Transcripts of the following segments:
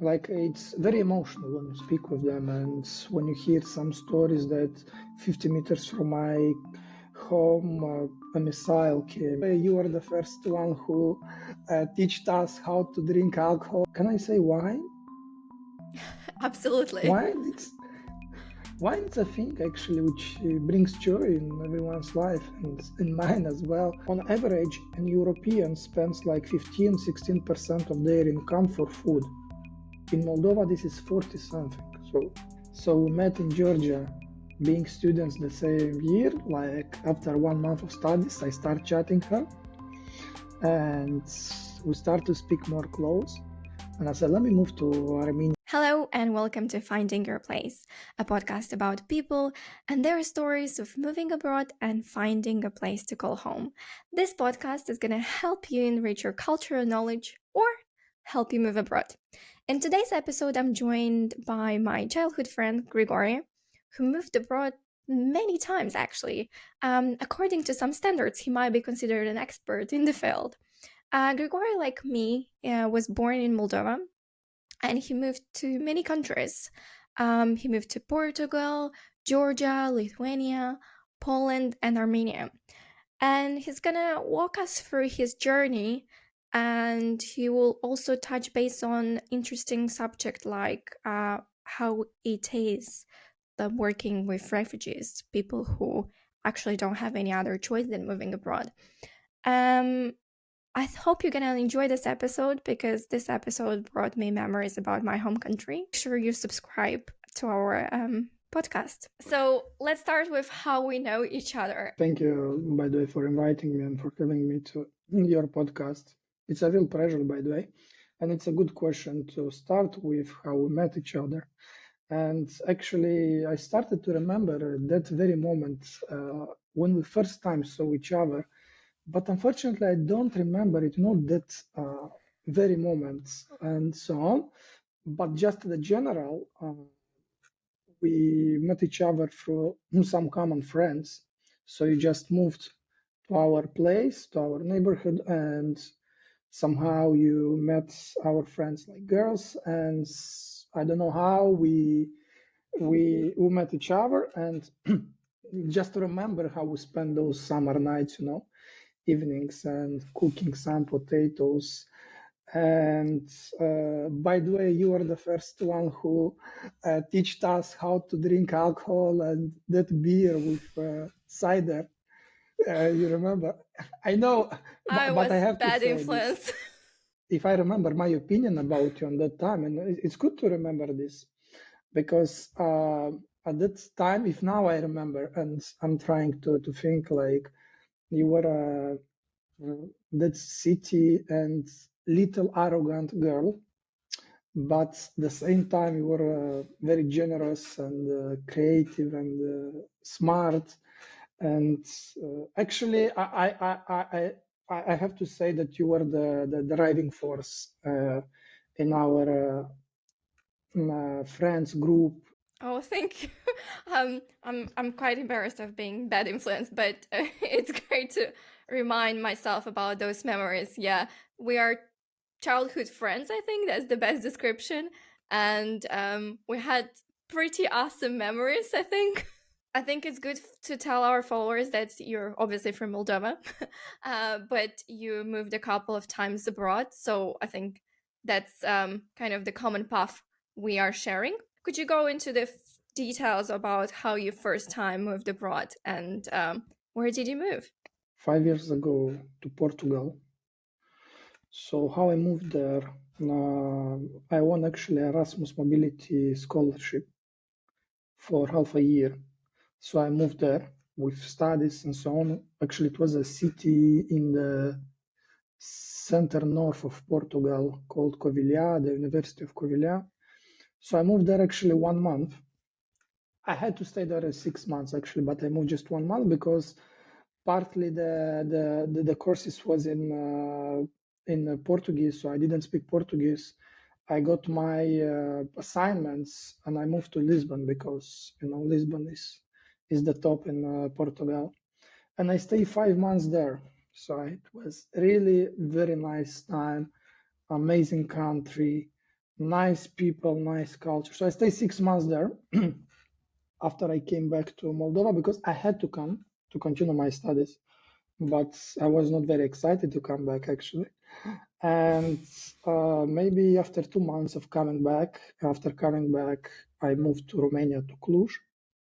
Like it's very emotional when you speak with them, and when you hear some stories that 50 meters from my home a missile came. You are the first one who taught us how to drink alcohol. Can I say wine? Absolutely. Wine's a thing actually which brings joy in everyone's life and in mine as well. On average, an European spends like 15-16% of their income for food. In Moldova, this is 40 something. So we met in Georgia, being students the same year. Like after 1 month of studies, I start chatting her, and we start to speak more close. And I said, let me move to Armenia. Hello, and welcome to Finding Your Place, a podcast about people and their stories of moving abroad and finding a place to call home. This podcast is going to help you enrich your cultural knowledge or help you move abroad. In today's episode, I'm joined by my childhood friend, Grigore, who moved abroad many times, actually. According to some standards, he might be considered an expert in the field. Grigore, like me, was born in Moldova, and he moved to many countries. He moved to Portugal, Georgia, Lithuania, Poland, and Armenia. And he's gonna walk us through his journey, and he will also touch base on interesting subject like how it is working with refugees, people who actually don't have any other choice than moving abroad. I hope you're gonna enjoy this episode because this episode brought me memories about my home country. Make sure you subscribe to our podcast. So let's start with how we know each other. Thank you, by the way, for inviting me and for having me to your podcast. It's a real pleasure, by the way. And it's a good question to start with how we met each other. And actually, I started to remember that very moment when we first time saw each other. But unfortunately, I don't remember it, not that very moment and so on. But just the general, we met each other through some common friends. So you just moved to our place, to our neighborhood, and somehow you met our friends like girls. And I don't know how we met each other. And just to remember how we spent those summer nights, evenings and cooking some potatoes. And by the way, you are the first one who taught us how to drink alcohol and that beer with cider. You remember? I know, but I have to bad say influence. this. If I remember my opinion about you on that time, and it's good to remember this, because at that time, if now I remember, and I'm trying to think like you were that city and little arrogant girl, but at the same time you were very generous and creative and smart. And actually, I have to say that you were the driving force in our friends group. Oh, thank you. I'm quite embarrassed of being bad influence, but it's great to remind myself about those memories. Yeah, we are childhood friends. I think that's the best description, and we had pretty awesome memories. I think it's good to tell our followers that you're obviously from Moldova, but you moved a couple of times abroad. So I think that's kind of the common path we are sharing. Could you go into the details about how you first time moved abroad and where did you move? 5 years ago to Portugal. So how I moved there, I won actually Erasmus Mobility Scholarship for half a year. So I moved there with studies and so on. Actually, it was a city in the center north of Portugal called Covilhã, the University of Covilhã. So I moved there actually 1 month. I had to stay there 6 months actually, but I moved just 1 month because partly the courses was in Portuguese, so I didn't speak Portuguese. I got my assignments and I moved to Lisbon because Lisbon is the top in Portugal, and I stayed 5 months there. So it was really very nice time, amazing country, nice people, nice culture. So I stayed 6 months there after I came back to Moldova because I had to come to continue my studies, but I was not very excited to come back actually. And maybe after 2 months of coming back, I moved to Romania, to Cluj.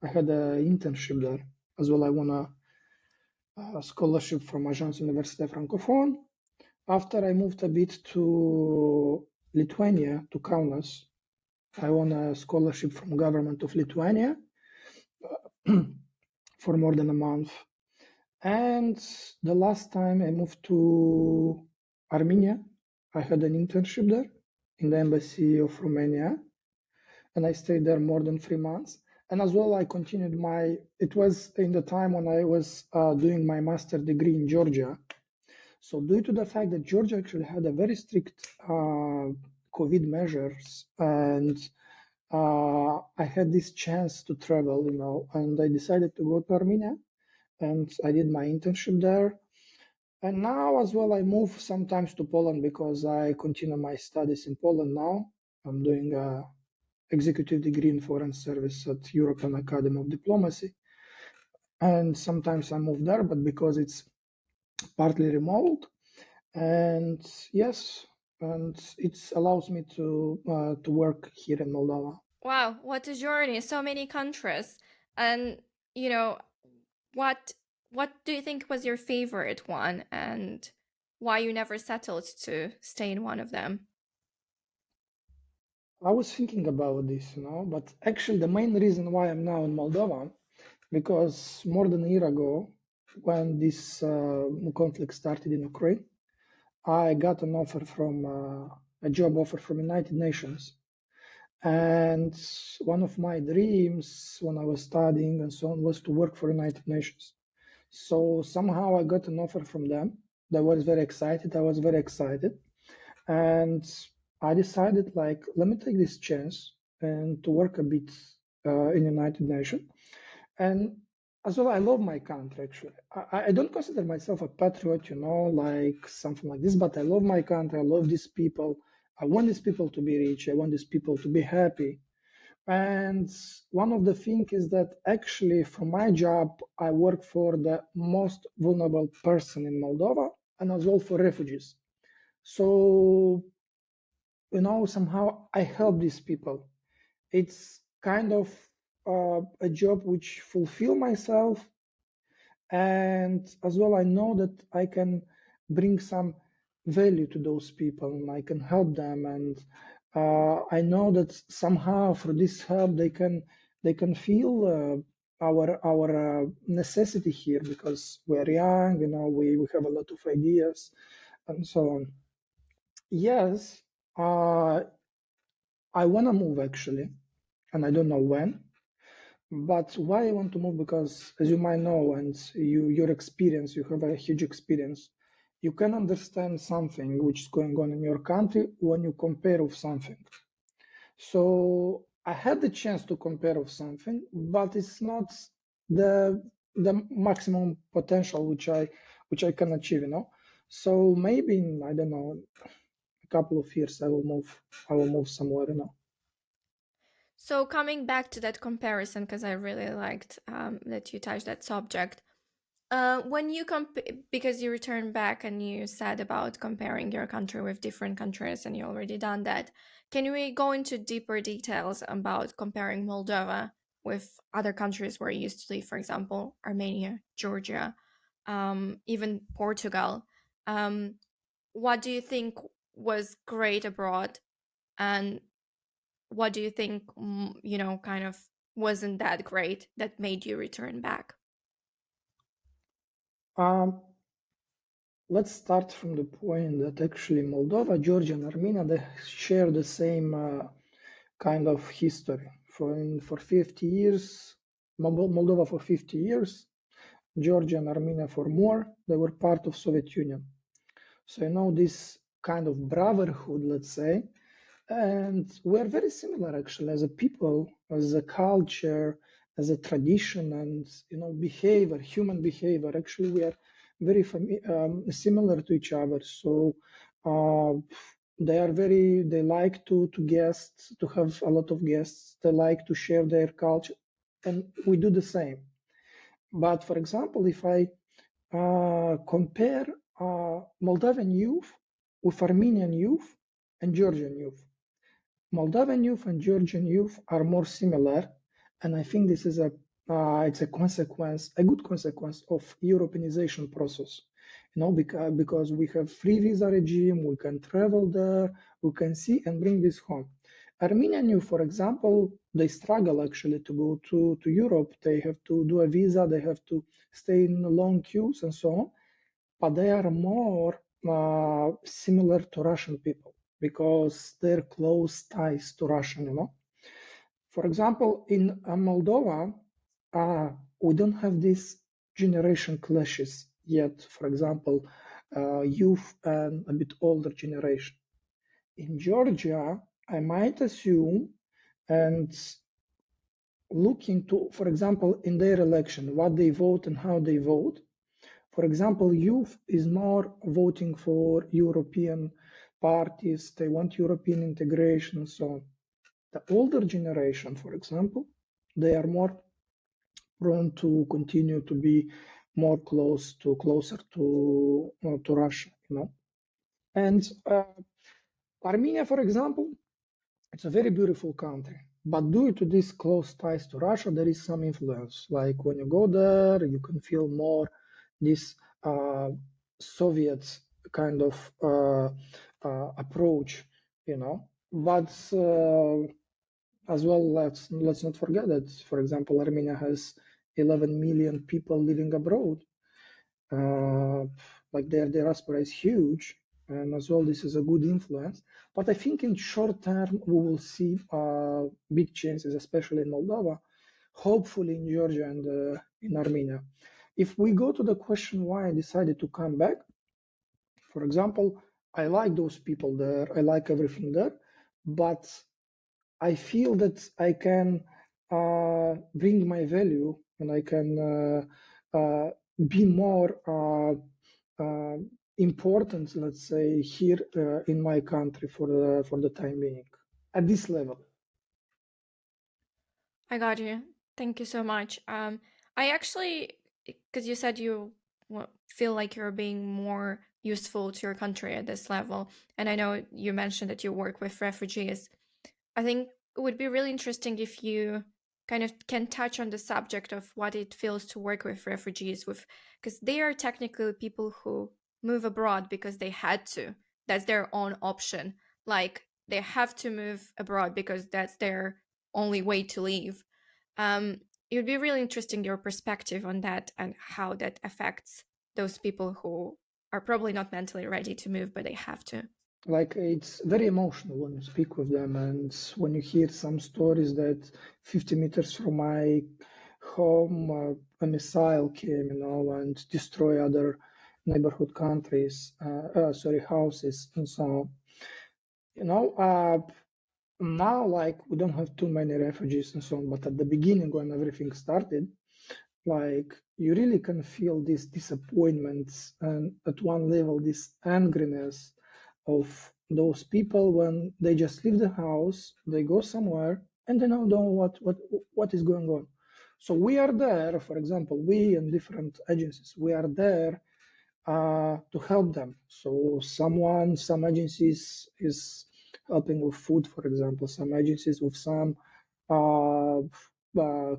I had an internship there as well. I won a scholarship from Agence Université Francophone. After I moved a bit to Lithuania, to Kaunas, I won a scholarship from government of Lithuania for more than a month. And the last time I moved to Armenia, I had an internship there in the embassy of Romania, and I stayed there more than 3 months. And as well, I continued it was in the time when I was doing my master degree in Georgia. So due to the fact that Georgia actually had a very strict COVID measures, and I had this chance to travel, and I decided to go to Armenia, and I did my internship there. And now as well, I move sometimes to Poland because I continue my studies in Poland now. I'm doing a executive degree in foreign service at European Academy of Diplomacy. And sometimes I move there, but because it's partly remote, and yes, and it allows me to work here in Moldova. Wow, what a journey! So many countries, and what do you think was your favorite one, and why you never settled to stay in one of them? I was thinking about this, but actually the main reason why I'm now in Moldova, because more than a year ago, when this conflict started in Ukraine, I got an offer from a job offer from United Nations. And one of my dreams when I was studying and so on was to work for United Nations. So somehow I got an offer from them. I was very excited. And I decided, let me take this chance and to work a bit in United Nations. And as well, I love my country, actually. I don't consider myself a patriot, like something like this, but I love my country. I love these people. I want these people to be rich. I want these people to be happy. And one of the things is that actually for my job, I work for the most vulnerable person in Moldova and as well for refugees. So, somehow I help these people. It's kind of a job which fulfill myself. And as well, I know that I can bring some value to those people and I can help them. And I know that somehow for this help, they can feel our necessity here because we're young, we have a lot of ideas and so on. Yes, I want to move actually, and I don't know when. But why I want to move? Because as you might know, and your experience, you have a huge experience. You can understand something which is going on in your country when you compare with something. So I had the chance to compare with something, but it's not the maximum potential which I can achieve. So maybe in, I don't know, a couple of years I will move somewhere. So coming back to that comparison, because I really liked that you touched that subject. When you because you returned back and you said about comparing your country with different countries, and you already done that. Can we go into deeper details about comparing Moldova with other countries where you used to live, for example, Armenia, Georgia, even Portugal? What do you think was great abroad, and what do you think, kind of wasn't that great that made you return back? Let's start from the point that actually Moldova, Georgia, and Armenia, they share the same kind of history. For 50 years, Moldova for 50 years, Georgia and Armenia for more, they were part of Soviet Union. So this kind of brotherhood, let's say, and we're very similar actually as a people, as a culture, as a tradition, and behavior, human behavior. Actually, we are very similar to each other. So they like to have a lot of guests. They like to share their culture, and we do the same. But for example, if I compare Moldovan youth with Armenian youth and Georgian youth, Moldovan youth and Georgian youth are more similar, and I think this is it's a good consequence of Europeanization process. Because we have free visa regime, we can travel there, we can see and bring this home. Armenian youth, for example, they struggle actually to go to Europe. They have to do a visa, they have to stay in long queues and so on, but they are more similar to Russian people because they're close ties to Russian. For example, in Moldova, we don't have these generation clashes yet. For example, youth and a bit older generation. In Georgia, I might assume, and looking to, for example, in their election, what they vote and how they vote. For example, youth is more voting for European parties. They want European integration and so on. The older generation, for example, they are more prone to continue to be more closer to Russia. And Armenia, for example, it's a very beautiful country, but due to this close ties to Russia, there is some influence. Like when you go there, you can feel more this Soviet kind of approach. But as well, let's not forget that, for example, Armenia has 11 million people living abroad. Like their diaspora is huge, and as well, this is a good influence. But I think in short term, we will see big changes, especially in Moldova, hopefully in Georgia and in Armenia. If we go to the question why I decided to come back, for example, I like those people there, I like everything there, but I feel that I can bring my value and I can be more important, let's say, here in my country for the time being at this level. I got you. Thank you so much. I actually, because you said you feel like you're being more useful to your country at this level, and I know you mentioned that you work with refugees. I think it would be really interesting if you kind of can touch on the subject of what it feels to work with refugees, because they are technically people who move abroad because they had to. That's their own option. Like they have to move abroad because that's their only way to leave. It would be really interesting your perspective on that and how that affects those people who are probably not mentally ready to move, but they have to. Like it's very emotional when you speak with them, and when you hear some stories that 50 meters from my home a missile came, and destroy other neighborhood houses and so on. Now, like, we don't have too many refugees and so on, but at the beginning when everything started, like, you really can feel this disappointment and at one level this angriness of those people when they just leave the house, they go somewhere and they don't know what is going on. So we are there, for example, we and different agencies, we are there to help them. So some agencies is helping with food, for example, some agencies with some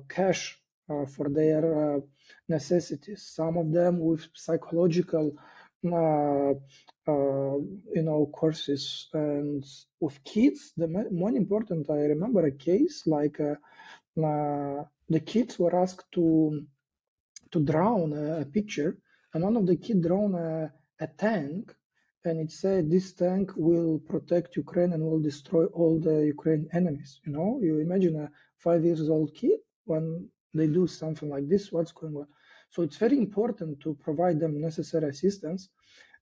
cash for their necessities, some of them with psychological courses. And with kids, the more important, I remember a case like the kids were asked to drown a picture, and one of the kids drowned a tank, and it said this tank will protect Ukraine and will destroy all the Ukraine enemies. You imagine a 5 years old kid when they do something like this, what's going on? So it's very important to provide them necessary assistance.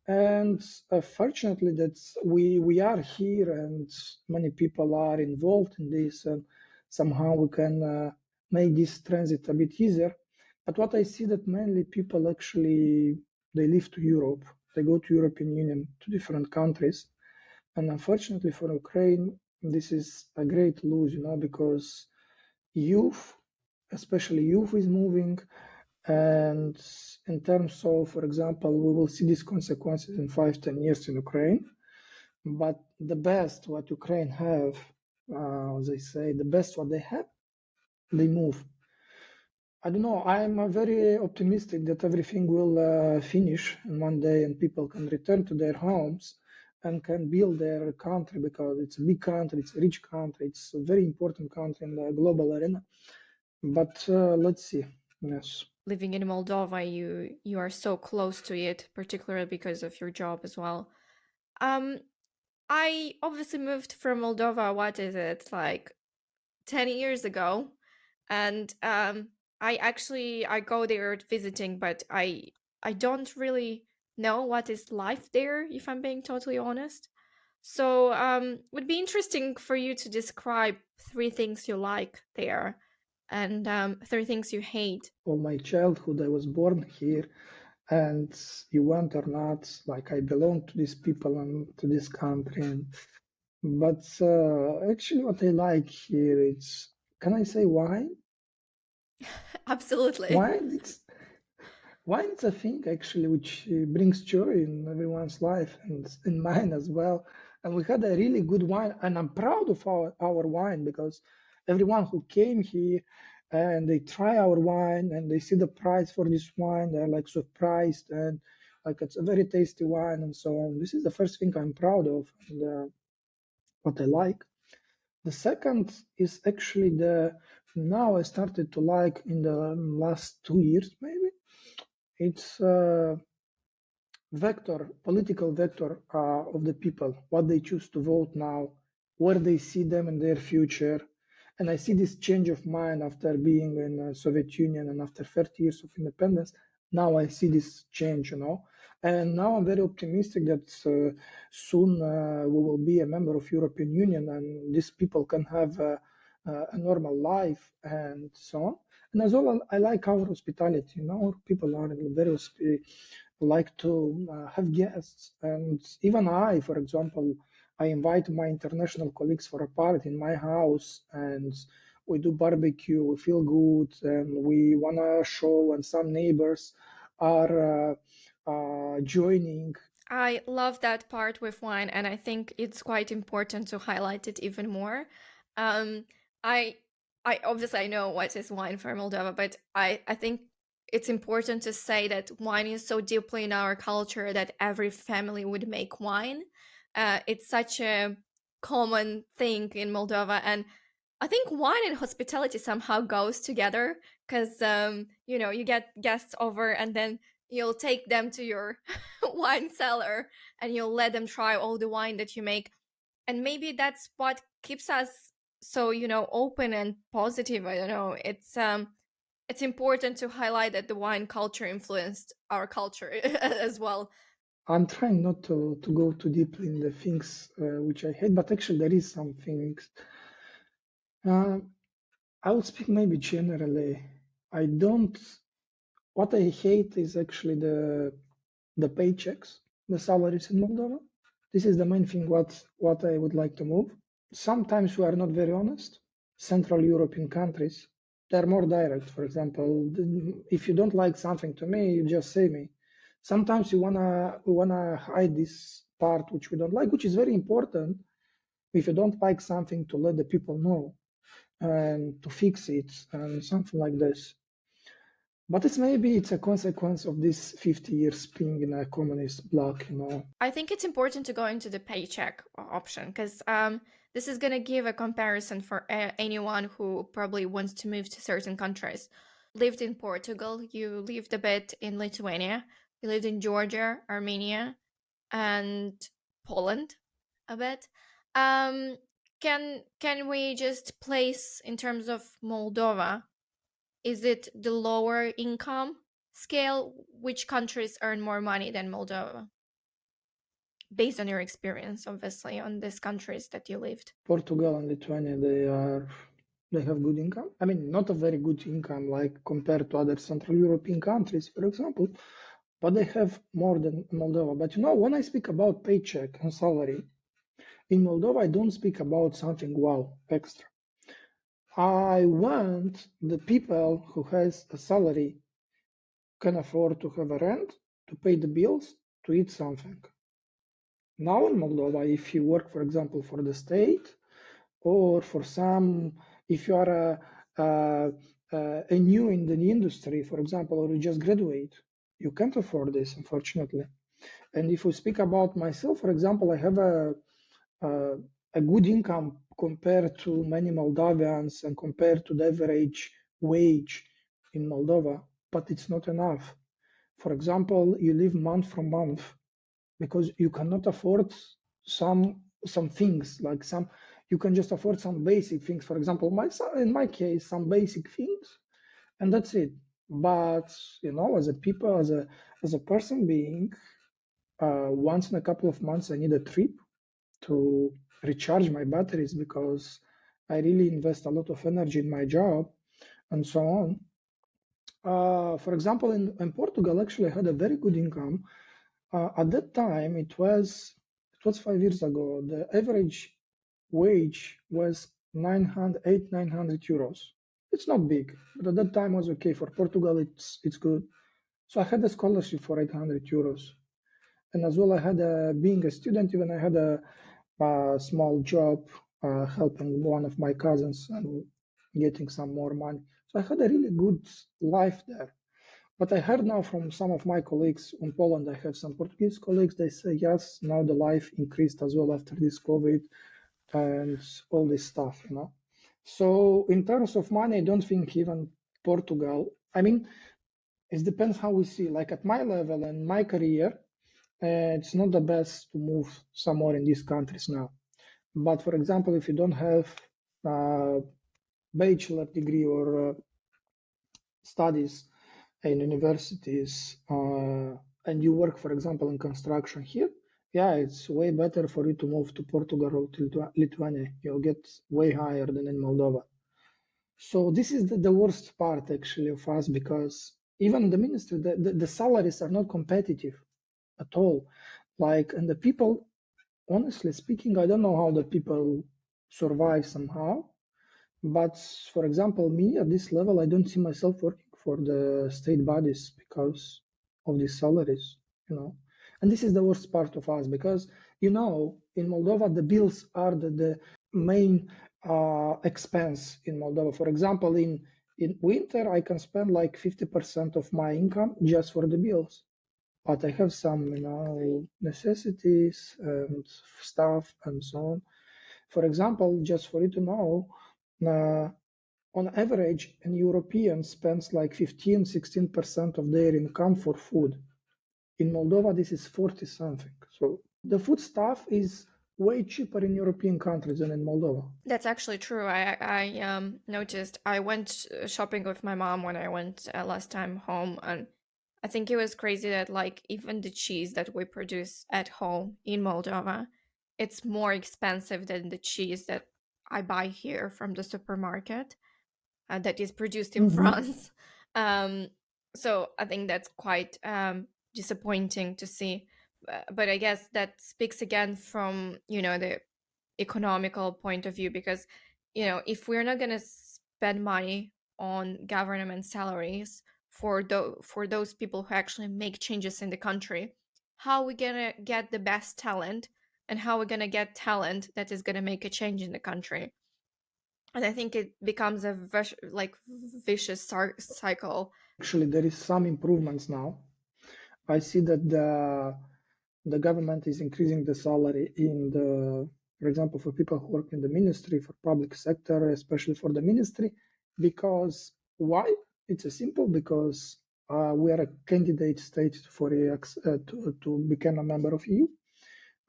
And fortunately, that we are here, and many people are involved in this, and somehow we can make this transit a bit easier. But what I see that mainly people actually, they leave to Europe, they go to European Union, to different countries, And unfortunately for Ukraine, this is a great lose, because youth, especially youth, is moving. And in terms of, for example, we will see these consequences in 5-10 years in Ukraine. But the best what Ukraine have, they say, the best what they have, they move. I don't know. I'm very optimistic that everything will finish in one day and people can return to their homes and can build their country, because it's a big country, it's a rich country, it's a very important country in the global arena. But let's see. Yes. Living in Moldova, you are so close to it, particularly because of your job as well. I obviously moved from Moldova, what is it, like 10 years ago. And I go there visiting, but I don't really know what is life there, if I'm being totally honest. So would be interesting for you to describe 3 things you like there and 3 things you hate. All my childhood, I was born here, and you want or not, like I belong to these people and to this country. But actually, what I like here, it's, can I say wine? Absolutely. Wine is a thing actually which brings joy in everyone's life and in mine as well. And we had a really good wine, and I'm proud of our wine, because everyone who came here and they try our wine and they see the price for this wine, they're like surprised, and like it's a very tasty wine and so on. This is the first thing I'm proud of, and what I like. The second is actually now I started to like in the last 2 years maybe. It's political vector of the people, what they choose to vote now, where they see them in their future. And I see this change of mind after being in the Soviet Union and after 30 years of independence. Now I see this change, And now I'm very optimistic that soon we will be a member of European Union, and these people can have a normal life and so on. And as well, I like our hospitality. Our people are very like to have guests. And even I, for example, I invite my international colleagues for a party in my house, and we do barbecue, we feel good, and we want to show, and some neighbors are joining. I love that part with wine, and I think it's quite important to highlight it even more. Um, I, I obviously I know what is wine for Moldova, but I think it's important to say that wine is so deeply in our culture that every family would make wine. It's such a common thing in Moldova, and I think wine and hospitality somehow goes together because you get guests over and then you'll take them to your wine cellar and you'll let them try all the wine that you make, and maybe that's what keeps us so open and positive. I don't know, it's important to highlight that the wine culture influenced our culture as well. I'm trying not to go too deeply in the things which I hate, but actually there is some things. I will speak maybe generally. What I hate is actually the paychecks, the salaries in Moldova. This is the main thing what I would like to move. Sometimes we are not very honest. Central European countries, they're more direct. For example, if you don't like something to me, you just say me. Sometimes we wanna hide this part which we don't like, which is very important. If you don't like something, to let the people know and to fix it and something like this. But it's a consequence of this 50 years being in a communist bloc, I think it's important to go into the paycheck option because this is going to give a comparison for anyone who probably wants to move to certain countries. Lived in Portugal, you lived a bit in Lithuania, you lived in Georgia, Armenia, and Poland a bit. Can we just place in terms of Moldova? Is it the lower income scale? Which countries earn more money than Moldova? Based on your experience, obviously, on these countries that you lived. Portugal and Lithuania, they have good income. I mean, not a very good income like compared to other Central European countries, for example, but they have more than Moldova. But when I speak about paycheck and salary, in Moldova, I don't speak about something wow, extra. I want the people who has a salary can afford to have a rent, to pay the bills, to eat something. Now in Moldova, if you work, for example, for the state or for some, if you are a new in the industry, for example, or you just graduate, you can't afford this, unfortunately. And if we speak about myself, for example, I have a good income compared to many Moldavians and compared to the average wage in Moldova, but it's not enough. For example, you live month from month because you cannot afford some things like you can just afford some basic things. For example, in my case, some basic things, and that's it. But as a people, as a person being, once in a couple of months, I need a trip to recharge my batteries because I really invest a lot of energy in my job and so on. For example, in Portugal, actually, I had a very good income. At that time, it was 5 years ago. The average wage was 900 euros. It's not big, but at that time was okay. For Portugal, it's good. So I had a scholarship for 800 euros. And as well, I had being a student, even I had a small job helping one of my cousins and getting some more money. So I had a really good life there. But I heard now from some of my colleagues in Poland, I have some Portuguese colleagues, they say, yes, now the life increased as well after this COVID and all this stuff, So in terms of money, I don't think even Portugal, I mean, it depends how we see. Like at my level and my career, it's not the best to move somewhere in these countries now. But for example, if you don't have a bachelor degree or studies in universities and you work, for example, in construction here, yeah, it's way better for you to move to Portugal or to Lithuania. You'll get way higher than in Moldova. So this is the worst part actually of us, because even the ministry, the salaries are not competitive at all. Like, and the people, honestly speaking, I don't know how the people survive somehow. But for example, me at this level, I don't see myself working for the state bodies because of these salaries. And this is the worst part of us because, in Moldova, the bills are the main expense in Moldova. For example, in winter, I can spend like 50% of my income just for the bills. But I have some, necessities and stuff and so on. For example, just for you to know, on average, an European spends like 15-16% of their income for food. In Moldova, this is 40 something. So the food stuff is way cheaper in European countries than in Moldova. That's actually true. I noticed. I went shopping with my mom when I went last time home, and I think it was crazy that like even the cheese that we produce at home in Moldova, it's more expensive than the cheese that I buy here from the supermarket that is produced in France. So I think that's quite disappointing to see. But I guess that speaks again from, the economical point of view, because, if we're not going to spend money on government salaries for those people who actually make changes in the country, how are we going to get the best talent, and how are we going to get talent that is going to make a change in the country? And I think it becomes a vicious cycle. Actually, there is some improvements now. I see that the government is increasing the salary for example, for people who work in the ministry, for public sector, especially for the ministry. Because why? It's simple, because we are a candidate state to become a member of EU,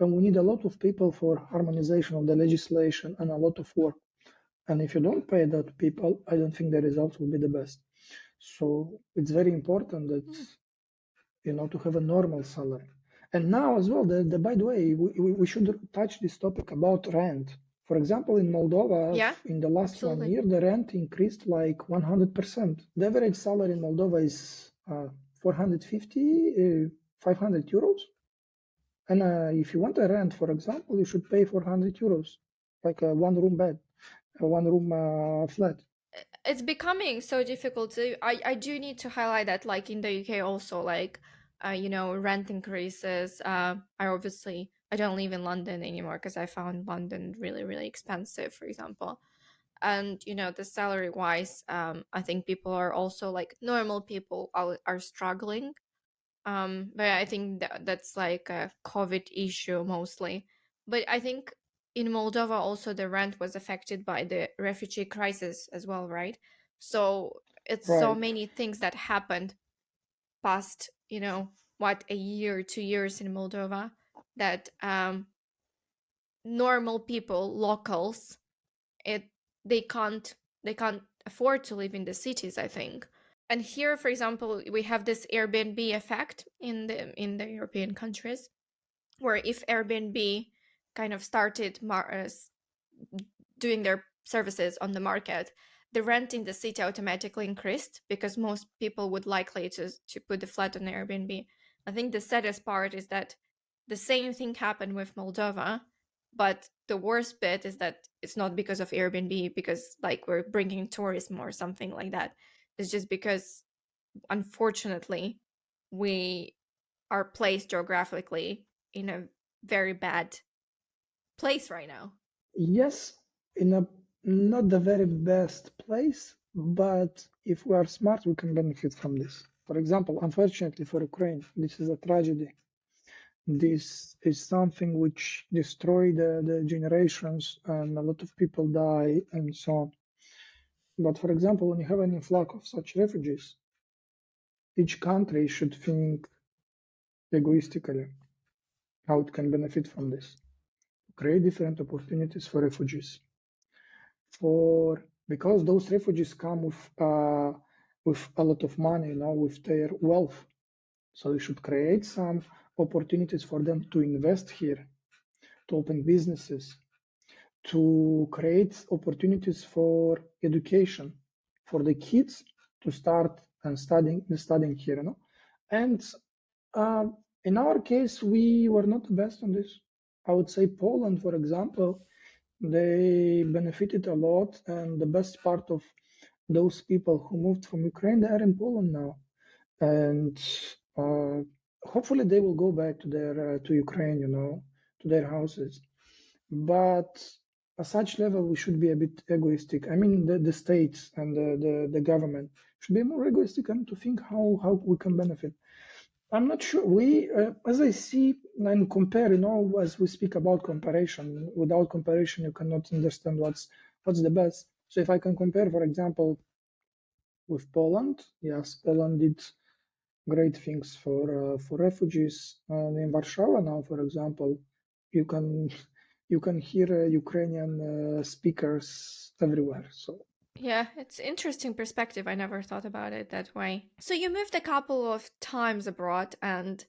and we need a lot of people for harmonization of the legislation and a lot of work. And if you don't pay that people, I don't think the results will be the best. So it's very important that to have a normal salary. And now as well, by the way, we should touch this topic about rent. For example, in Moldova, in the last absolutely. 1 year, the rent increased like 100%. The average salary in Moldova is 450, 500 euros. And if you want a rent, for example, you should pay 400 euros, like a one-room bed, a one-room flat. It's becoming so difficult. I do need to highlight that, like in the UK also, like rent increases. I don't live in London anymore because I found London really, really expensive, for example. And the salary wise, I think people are also, like, normal people are struggling. But I think that's like a COVID issue mostly. But I think in Moldova also the rent was affected by the refugee crisis as well, right? So it's so Right. many things that happened past, what, a year, 2 years in Moldova, that normal people, locals, it they can't afford to live in the cities, I think. And here, for example, we have this Airbnb effect in the European countries, where if Airbnb kind of started doing their services on the market, the rent in the city automatically increased because most people would likely to put the flat on Airbnb. I think the saddest part is that the same thing happened with Moldova, but the worst bit is that it's not because of Airbnb, because like we're bringing tourism or something like that. It's just because, unfortunately, we are placed geographically in a very bad place right now. Yes, in a not the very best place, but if we are smart, we can benefit from this. For example, unfortunately for Ukraine, this is a tragedy. This is something which destroyed the generations, and a lot of people die and so on. But for example, when you have an influx of such refugees, each country should think egoistically how it can benefit from this. Create different opportunities for refugees. Because those refugees come with a lot of money, with their wealth. So we should create some opportunities for them to invest here, to open businesses, to create opportunities for education for the kids to start and studying here, And in our case, we were not the best on this. I would say Poland, for example, they benefited a lot, and the best part of those people who moved from Ukraine, they are in Poland now, and uh, hopefully they will go back to Ukraine, to their houses. But at such level, we should be a bit egoistic. I mean, the states and the government should be more egoistic and to think how we can benefit. I'm not sure. As I see and compare, as we speak about comparison, without comparison, you cannot understand what's the best. So if I can compare, for example, with Poland, yes, Poland did great things for refugees. And in Warsaw now, for example, you can you can hear Ukrainian speakers everywhere. So Yeah, it's interesting perspective. I never thought about it that way. So you moved a couple of times abroad, and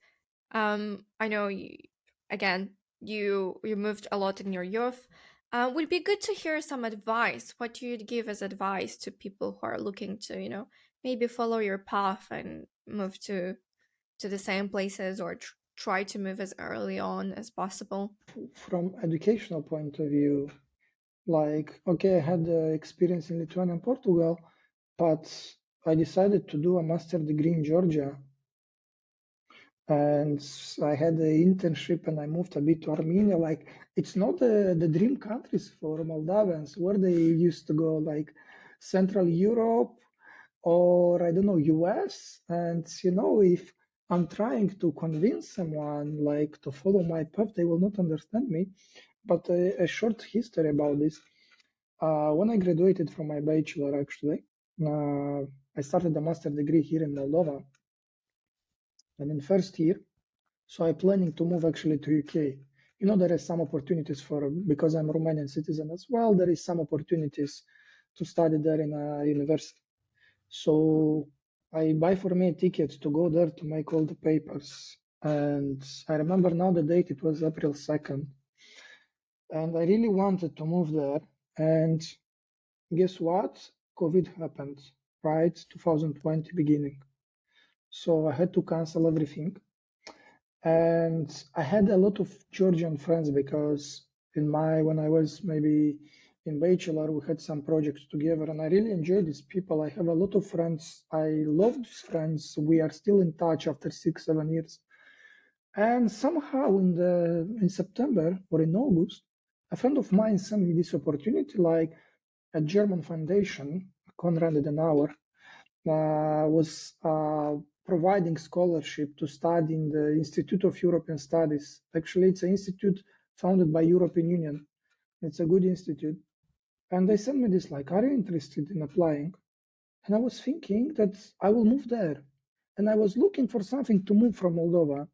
I know you moved a lot in your youth. Would it be good to hear some advice? What you'd give as advice to people who are looking to, maybe follow your path and move to the same places, or try to move as early on as possible? from educational point of view, like, okay, I had experience in Lithuania and Portugal, but I decided to do a master degree in Georgia, and I had an internship, and I moved a bit to Armenia. Like, it's not the dream countries for Moldavans, where they used to go, like Central Europe or I don't know, US. And if I'm trying to convince someone like to follow my path, they will not understand me. But a short history about this. When I graduated from my bachelor, actually, uh, I started a master degree here in Moldova, and in first year, so I'm planning to move actually to UK. There is some opportunities because I'm a Romanian citizen as well. There is some opportunities to study there in a university. So I buy for me a ticket to go there to make all the papers. And I remember now the date, it was April 2nd. And I really wanted to move there. And guess what? COVID happened, right? 2020 beginning. So I had to cancel everything. And I had a lot of Georgian friends because when I was maybe in bachelor, we had some projects together, and I really enjoyed these people. I have a lot of friends. I love these friends. We are still in touch after 6, 7 years. And somehow in September or in August, a friend of mine sent me this opportunity, like a German foundation, Konrad Adenauer, was providing scholarship to study in the Institute of European Studies. Actually, it's an institute founded by European Union. It's a good institute. And they sent me this, like, are you interested in applying? And I was thinking that I will move there. And I was looking for something to move from Moldova.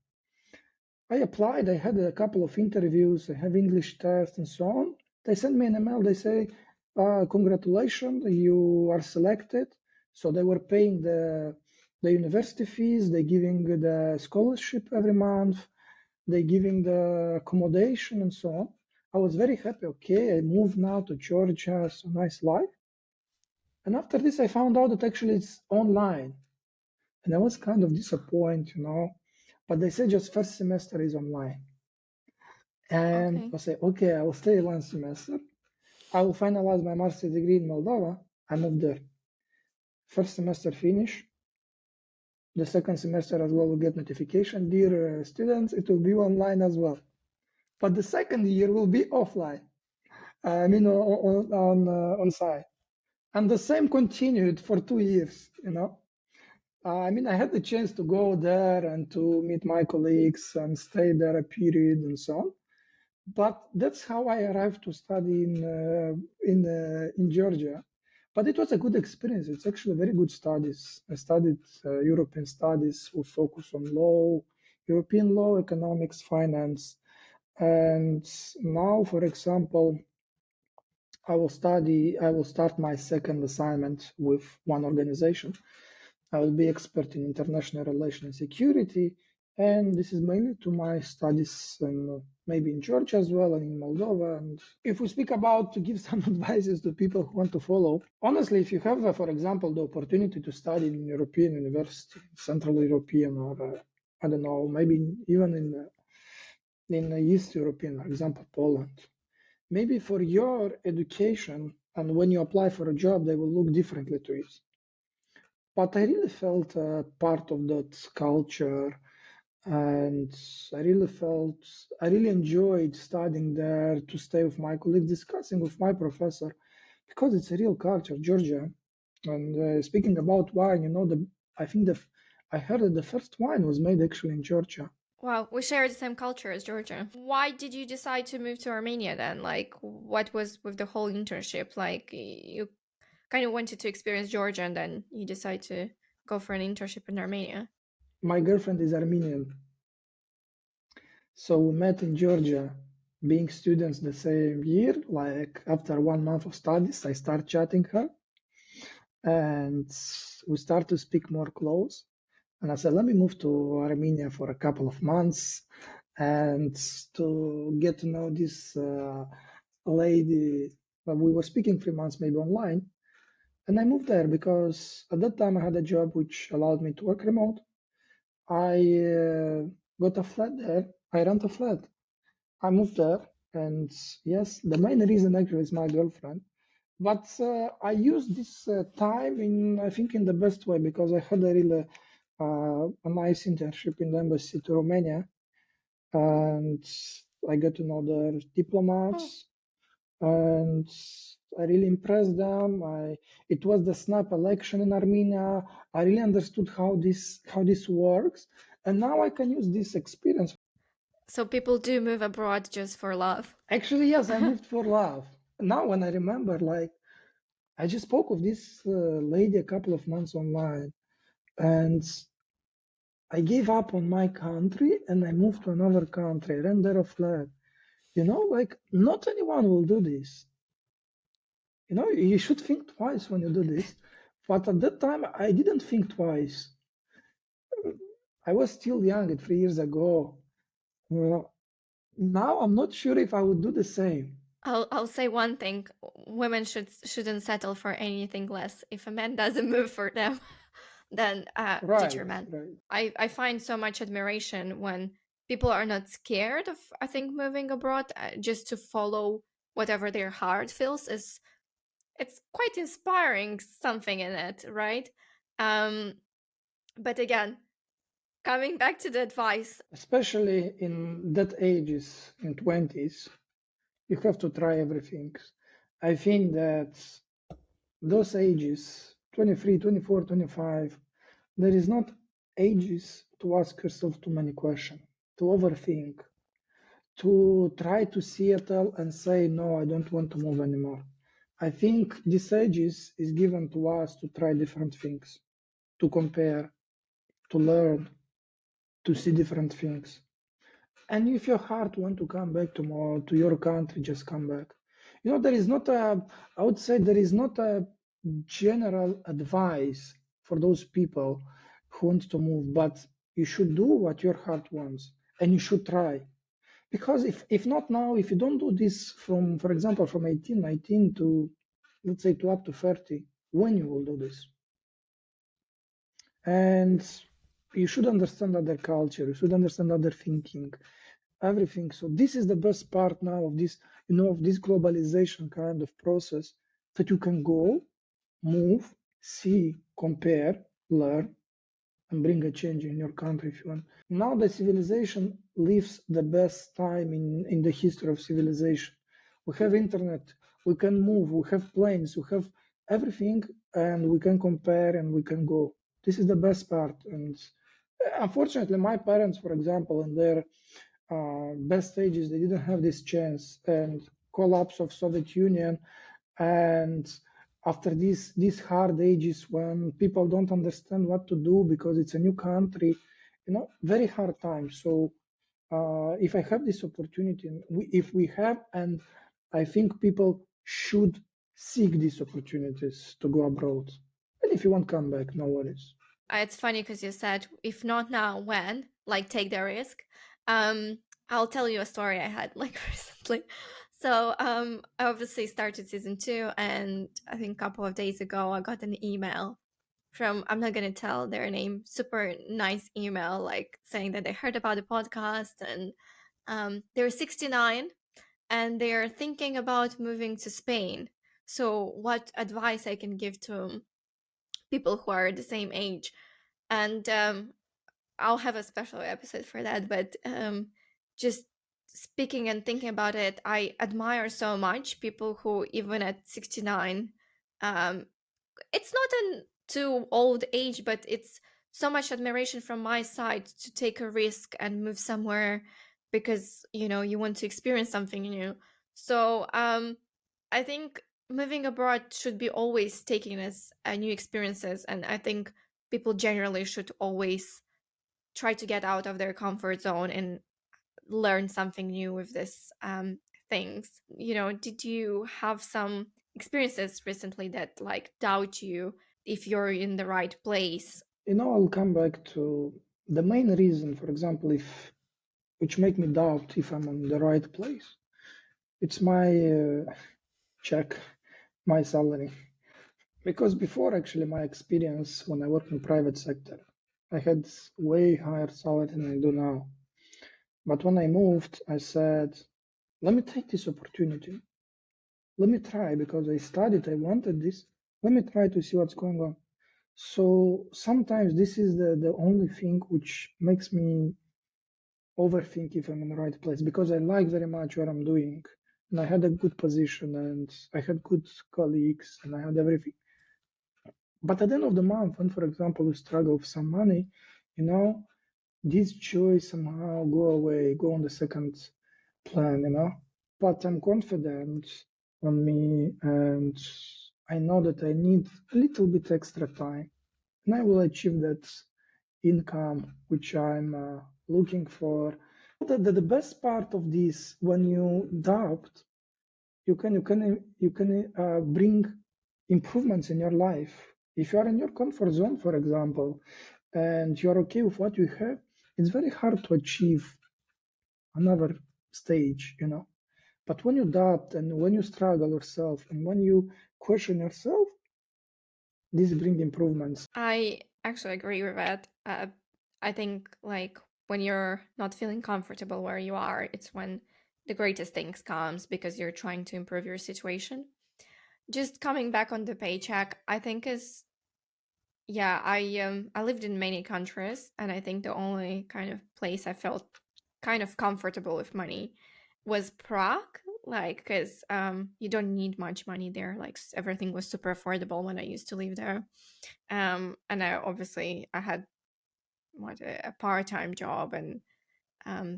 I applied, I had a couple of interviews, I have English tests and so on. They sent me an email, they say, congratulations, you are selected. So they were paying the university fees, they giving the scholarship every month, they giving the accommodation and so on. I was very happy, okay, I moved now to Georgia, so nice life. And after this, I found out that actually it's online. And I was kind of disappointed, but they said just first semester is online. And Okay. I say, okay, I will stay one semester. I will finalize my master's degree in Moldova. I moved there. First semester finish. The second semester as well will get notification. Dear students, it will be online as well. But the second year will be offline. I mean, on site. And the same continued for 2 years. I mean, I had the chance to go there and to meet my colleagues and stay there a period and so on. But that's how I arrived to study in Georgia. But it was a good experience. It's actually very good studies. I studied European studies with focus on law, European law, economics, finance. And now, for example, I will start my second assignment with one organization. I will be expert in international relations and security, and this is mainly to my studies and maybe in Georgia as well and in Moldova. And if we speak about to give some advices to people who want to follow, honestly, if you have, for example, the opportunity to study in European university, Central European, or I don't know, maybe even in East European, for example, Poland, maybe for your education and when you apply for a job, they will look differently to it. But I really felt part of that culture, and I really enjoyed studying there, to stay with my colleagues, discussing with my professor, because it's a real culture, Georgia. And speaking about wine, I think I heard that the first wine was made actually in Georgia. Wow, we share the same culture as Georgia. Why did you decide to move to Armenia then? Like, what was with the whole internship? Like, you kind of wanted to experience Georgia and then you decide to go for an internship in Armenia. My girlfriend is Armenian, so we met in Georgia, being students the same year. Like after 1 month of studies, I start chatting her, and we start to speak more close. And I said, let me move to Armenia for a couple of months and to get to know this lady. Well, we were speaking 3 months maybe online. And I moved there because at that time I had a job which allowed me to work remote. I got a flat there. I rent a flat. I moved there. And yes, the main reason actually is my girlfriend. But I used this time I think, in the best way, because I had a nice internship in the embassy to Romania, and I got to know the diplomats, and I really impressed them. It was the snap election in Armenia. I really understood how this works, and now I can use this experience. So people do move abroad just for love. Actually, yes, I moved for love. Now, when I remember, like, I just spoke with this lady a couple of months online, and I gave up on my country and I moved to another country, rent a flat. Like, not anyone will do this. You should think twice when you do this. But at that time, I didn't think twice. I was still young at 3 years ago. Now I'm not sure if I would do the same. I'll say one thing: women shouldn't settle for anything less. If a man doesn't move for them, then Right, teach your man. right. I find so much admiration when people are not scared of, I think, moving abroad, just to follow whatever their heart feels. Is It's quite inspiring, something in it, right? But again, coming back to the advice, especially in that ages, in 20s, you have to try everything. I think that those ages, 23, 24, 25, there is not ages to ask yourself too many questions, to overthink, to try to settle and say, no, I don't want to move anymore. I think this ages is given to us to try different things, to compare, to learn, to see different things. And if your heart want to come back to your country, just come back. There is not I would say there is not a general advice for those people who want to move, but you should do what your heart wants and you should try. Because if not now, if you don't do this from, for example, from 18, 19 to, let's say, to up to 30, when you will do this? And you should understand other culture, you should understand other thinking, everything. So this is the best part now of this, of this globalization kind of process, that you can go, move, see, compare, learn, and bring a change in your country if you want. Now the civilization lives the best time in the history of civilization. We have internet, we can move, we have planes, we have everything, and we can compare and we can go. This is the best part. And unfortunately, my parents, for example, in their best ages, they didn't have this chance. And collapse of Soviet Union, and after these hard ages when people don't understand what to do because it's a new country, very hard time. So if I have this opportunity, if we have, and I think people should seek these opportunities to go abroad. And if you want to come back, no worries. it's funny because you said, if not now, when? Like, take the risk. I'll tell you a story I had like recently. So I obviously started season 2, and I think a couple of days ago I got an email from, I'm not going to tell their name, super nice email, like saying that they heard about the podcast, and they're 69 and they're thinking about moving to Spain. So what advice I can give to people who are the same age? And I'll have a special episode for that. But just speaking and thinking about it, I admire so much people who, even at 69, it's not an too old age, but it's so much admiration from my side to take a risk and move somewhere because you want to experience something new. So I think moving abroad should be always taken as new experiences, and I think people generally should always try to get out of their comfort zone and learn something new with this things. Did you have some experiences recently that like doubt you if you're in the right place? I'll come back to the main reason, for example, which make me doubt if I'm on the right place. It's my check, my salary. Because before, actually, my experience when I worked in private sector, I had way higher salary than I do now. But when I moved, I said, let me take this opportunity. Let me try, because I studied, I wanted this. Let me try to see what's going on. So sometimes this is the only thing which makes me overthink if I'm in the right place, because I like very much what I'm doing. And I had a good position and I had good colleagues and I had everything. But at the end of the month, when, for example, you struggle with some money, this joy somehow go away, go on the second plan. But I'm confident on me, and I know that I need a little bit extra time, and I will achieve that income which I'm looking for. The best part of this, when you doubt, you can bring improvements in your life. If you are in your comfort zone, for example, and you're okay with what you have, it's very hard to achieve another stage. But when you doubt and when you struggle yourself and when you question yourself, this brings improvements. I actually agree with that. I think like when you're not feeling comfortable where you are, it's when the greatest things comes because you're trying to improve your situation. Just coming back on the paycheck, I think is yeah, I lived in many countries, and I think the only kind of place I felt kind of comfortable with money was Prague, like because you don't need much money there. Like everything was super affordable when I used to live there. And I had a part-time job and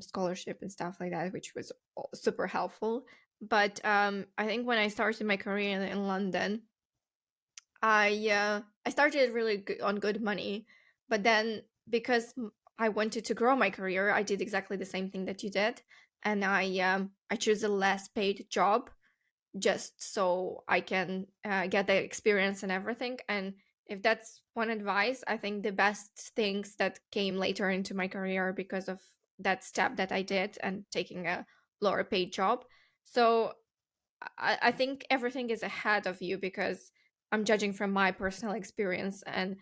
scholarship and stuff like that, which was super helpful. But I think when I started my career in London, I started really on good money, but then because I wanted to grow my career, I did exactly the same thing that you did, and I chose a less paid job just so I can get the experience and everything. And if that's one advice, I think the best things that came later into my career because of that step that I did and taking a lower paid job. So I think everything is ahead of you because I'm judging from my personal experience. And,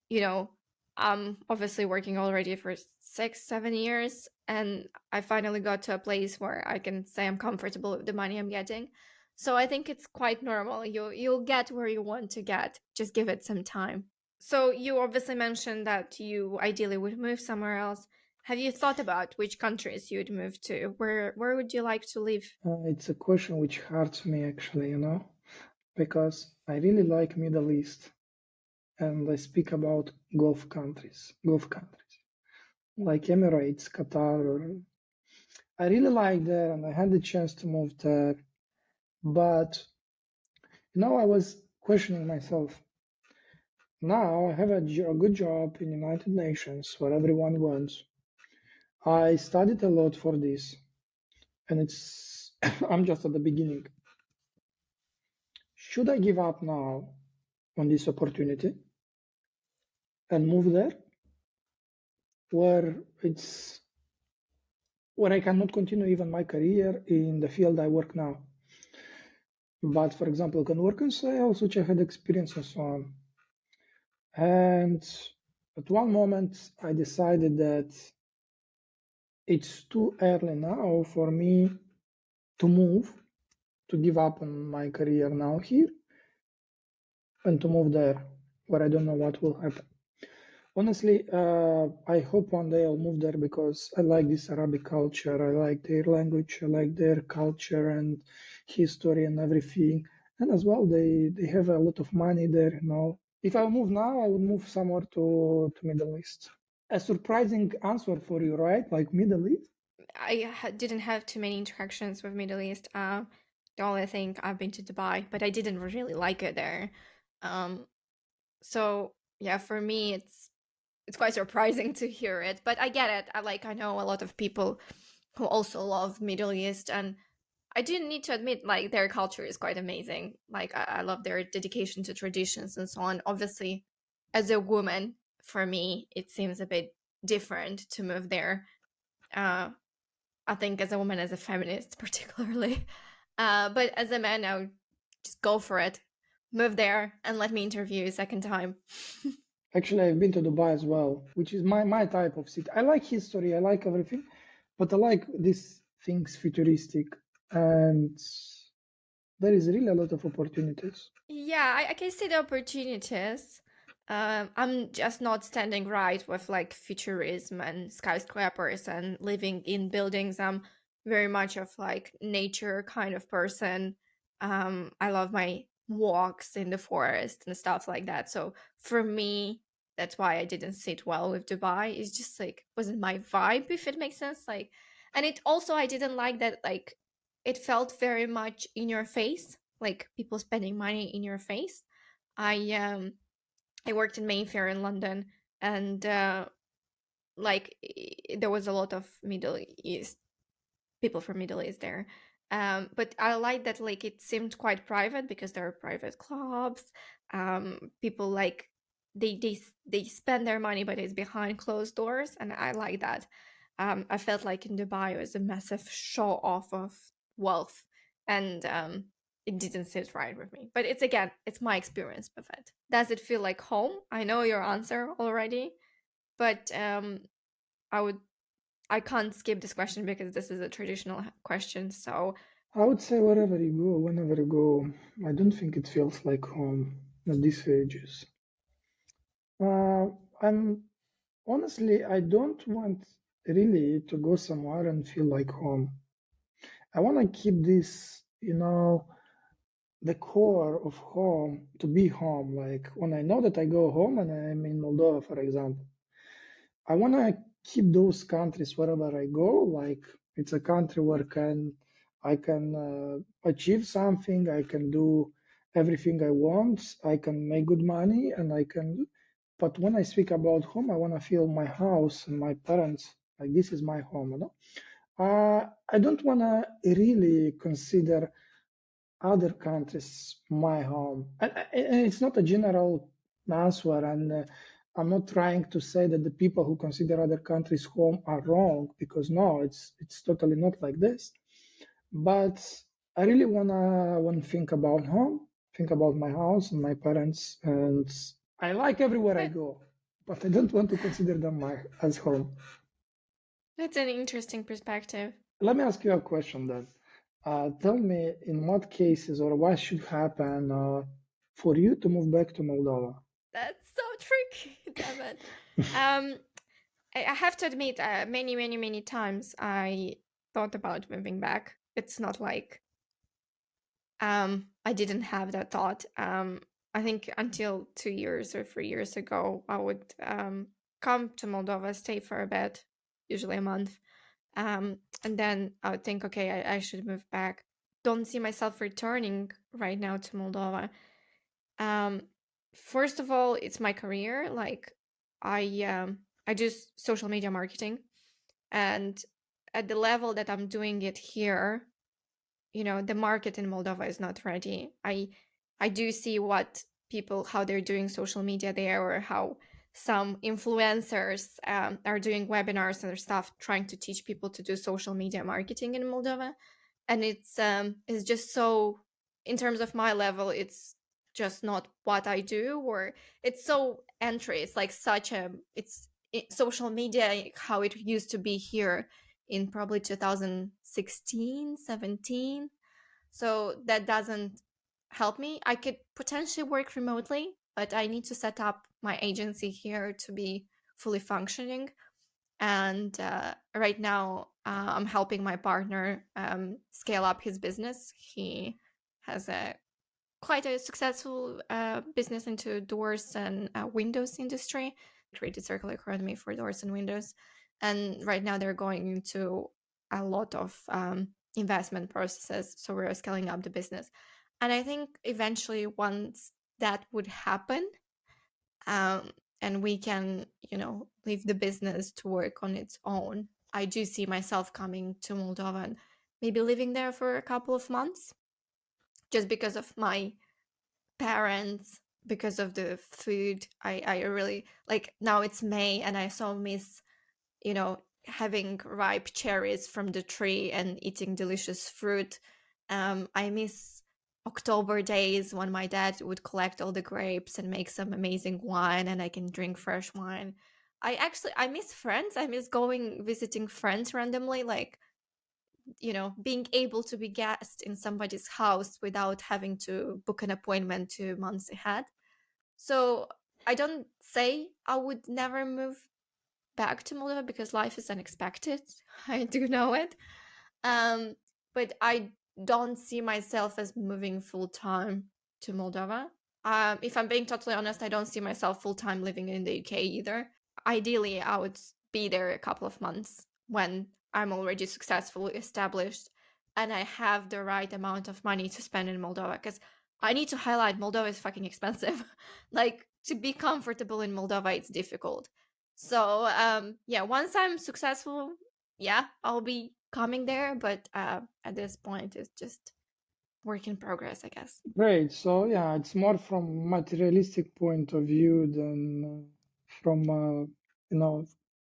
you know, I'm obviously working already for 6, 7 years. And I finally got to a place where I can say I'm comfortable with the money I'm getting. So I think it's quite normal. You'll get where you want to get. Just give it some time. So you obviously mentioned that you ideally would move somewhere else. Have you thought about which countries you'd move to? Where would you like to live? It's a question which hurts me actually, because I really like Middle East, and I speak about Gulf countries like Emirates, Qatar. I really like there, and I had the chance to move there. But I was questioning myself. Now I have a good job in United Nations where everyone wants. I studied a lot for this, and it's I'm just at the beginning. Should I give up now on this opportunity and move there, where I cannot continue even my career in the field I work now? But for example, I can work in sales, which I had experience and so on. And at one moment, I decided that it's too early now for me to move, to give up on my career now here, and to move there, where I don't know what will happen. Honestly, I hope one day I'll move there because I like this Arabic culture. I like their language. I like their culture and history and everything. And as well, they have a lot of money there. If I move now, I would move somewhere to Middle East. A surprising answer for you, right? Like Middle East? I didn't have too many interactions with Middle East. The only thing I've been to Dubai, but I didn't really like it there. Um, so yeah, for me, it's quite surprising to hear it, but I get it. I know a lot of people who also love Middle East, and I do need to admit, like their culture is quite amazing. Like I love their dedication to traditions and so on. Obviously, as a woman, for me, it seems a bit different to move there. Uh, I think as a woman, as a feminist, particularly. But as a man, I would just go for it, move there, and let me interview a second time. Actually, I've been to Dubai as well, which is my type of city. I like history, I like everything, but I like these things futuristic, and there is really a lot of opportunities. Yeah, I can see the opportunities. I'm just not standing right with like futurism and skyscrapers and living in buildings. I'm very much of like nature kind of person. I love my walks in the forest and stuff like that. So for me, that's why I didn't sit well with Dubai. It's just like wasn't my vibe, if it makes sense. Like, and it also I didn't like that like it felt very much in your face, like people spending money in your face. I worked in Mayfair in London, and there was a lot of Middle East people from Middle East there. But I like that like it seemed quite private because there are private clubs. People like they spend their money, but it's behind closed doors, and I like that. I felt like in Dubai it was a massive show off of wealth, and it didn't sit right with me. But it's my experience with it. Does it feel like home? I know your answer already, but I would I can't skip this question because this is a traditional question. So I would say wherever you go, whenever you go, I don't think it feels like home at these ages. And honestly, I don't want really to go somewhere and feel like home. I want to keep this, the core of home to be home. Like when I know that I go home and I'm in Moldova, for example, I want to keep those countries wherever I go. Like it's a country where I can achieve something. I can do everything I want. I can make good money, and I can. But when I speak about home, I want to feel my house and my parents. Like this is my home. I don't want to really consider other countries my home. And it's not a general answer, and I'm not trying to say that the people who consider other countries home are wrong, because no, it's totally not like this. But I really wanna think about home, think about my house and my parents, and I like everywhere I go, but I don't want to consider them as home. that's an interesting perspective. Let me ask you a question then. Tell me in what cases or what should happen for you to move back to Moldova? That's so tricky, damn it. I have to admit, many times I thought about moving back. It's not like I didn't have that thought. I think until 2 years or 3 years ago, I would come to Moldova, stay for a bit, usually a month, and then I would think, okay, I should move back. Don't see myself returning right now to Moldova. Um, First of all, it's my career. Like I do social media marketing, and at the level that I'm doing it here, the market in Moldova is not ready. I do see what people, how they're doing social media there, or how some influencers are doing webinars and stuff, trying to teach people to do social media marketing in Moldova, and it's just so, in terms of my level, it's just not what I do, or it's so entry. It's like such a social media how it used to be here in probably 2016, 17. So that doesn't help me. I could potentially work remotely, but I need to set up my agency here to be fully functioning. And right now, I'm helping my partner scale up his business. He has a quite a successful business into doors and windows industry, created circular economy for doors and windows. And right now they're going into a lot of investment processes. So we're scaling up the business. And I think eventually, once that would happen, um, and we can, leave the business to work on its own, I do see myself coming to Moldova and maybe living there for a couple of months, just because of my parents, because of the food. I really like, now it's May and I so miss, having ripe cherries from the tree and eating delicious fruit. I miss October days when my dad would collect all the grapes and make some amazing wine and I can drink fresh wine. I miss friends. I miss going visiting friends randomly, like, being able to be guest in somebody's house without having to book an appointment 2 months ahead. So I don't say I would never move back to Moldova because life is unexpected. I do know it. Um, but I don't see myself as moving full time to Moldova. If I'm being totally honest, I don't see myself full time living in the UK either. Ideally, I would be there a couple of months when I'm already successfully established and I have the right amount of money to spend in Moldova. Because I need to highlight, Moldova is fucking expensive. Like, to be comfortable in Moldova, it's difficult. So, yeah, once I'm successful, yeah, I'll be coming there. But at this point, it's just work in progress, I guess. Great. So yeah, it's more from materialistic point of view than from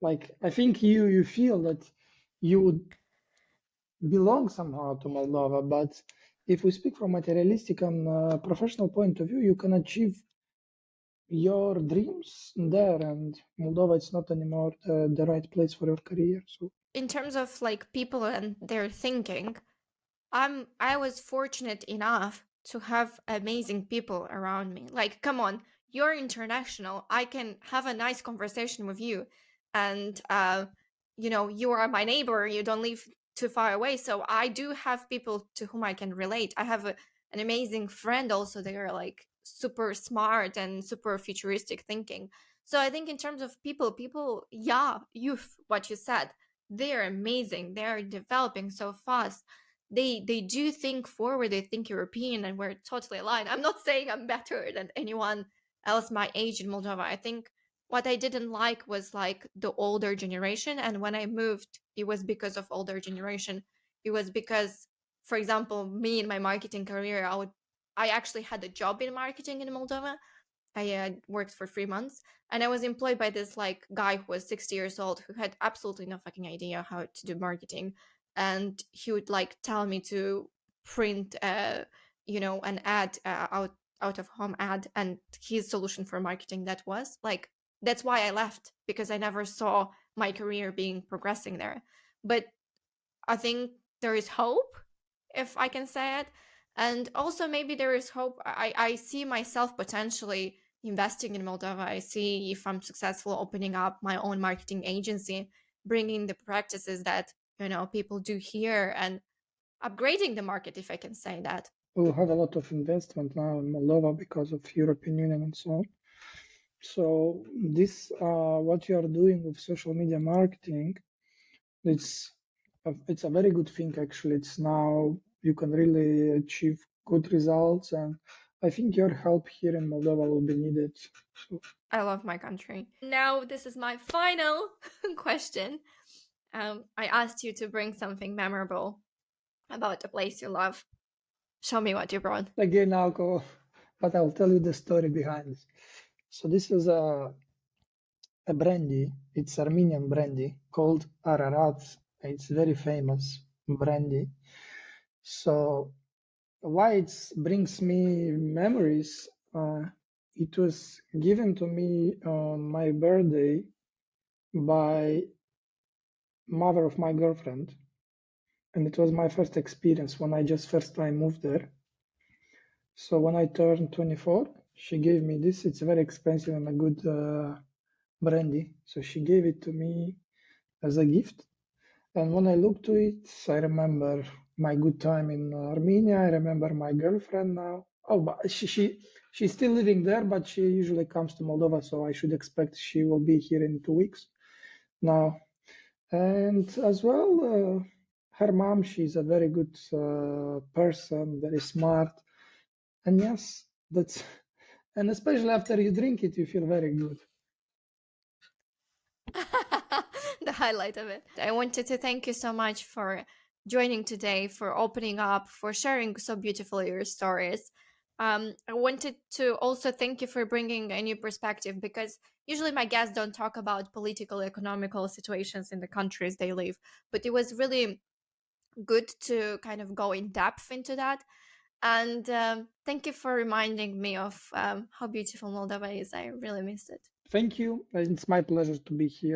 like I think you feel that you would belong somehow to Moldova, but if we speak from materialistic and professional point of view, you can achieve your dreams there, and Moldova it's not anymore the right place for your career. So in terms of like people and their thinking, I was fortunate enough to have amazing people around me. Like, come on, you're international. I can have a nice conversation with you, and you are my neighbor. You don't live too far away, so I do have people to whom I can relate. I have an amazing friend also. They are like super smart and super futuristic thinking. So I think in terms of people, yeah, youth, what you said, they're amazing. They're developing so fast. They do think forward, they think European, and we're totally aligned. I'm not saying I'm better than anyone else my age in Moldova. I think what I didn't like was like the older generation, and when I moved, it was because of older generation. It was because, for example, me in my marketing career, I actually had a job in marketing in Moldova. I worked for 3 months, and I was employed by this like guy who was 60 years old who had absolutely no fucking idea how to do marketing, and he would like tell me to print an ad, out of home ad, and his solution for marketing that was like, that's why I left, because I never saw my career being progressing there. But I think there is hope, if I can say it. And also, maybe there is hope. I see myself potentially investing in Moldova. I see, if I'm successful, opening up my own marketing agency, bringing the practices that people do here, and upgrading the market, if I can say that. we'll have a lot of investment now in Moldova because of European Union and so on. So this, what you are doing with social media marketing, it's a very good thing actually. It's now you can really achieve good results, and I think your help here in Moldova will be needed. So I love my country. Now, this is my final question. I asked you to bring something memorable about a place you love. Show me what you brought. again, alcohol, but I'll tell you the story behind this. So this is a brandy. It's Armenian brandy called Ararat. It's very famous brandy. So why it brings me memories? It was given to me on my birthday by mother of my girlfriend, and it was my first experience when I just first time moved there. So when I turned 24, she gave me this. It's very expensive and a good brandy. So she gave it to me as a gift. And when I look to it, I remember my good time in Armenia. I remember my girlfriend now. Oh, but she's still living there, but she usually comes to Moldova, so I should expect she will be here in 2 weeks now. And as well, her mom, she's a very good person, very smart. And yes, that's, and especially after you drink it, you feel very good. The highlight of it. I wanted to thank you so much for joining today, for opening up, for sharing so beautifully your stories. I wanted to also thank you for bringing a new perspective, because usually my guests don't talk about political, economical situations in the countries they live, but it was really good to kind of go in depth into that. And thank you for reminding me of how beautiful Moldova is. I really missed it. Thank you. It's my pleasure to be here.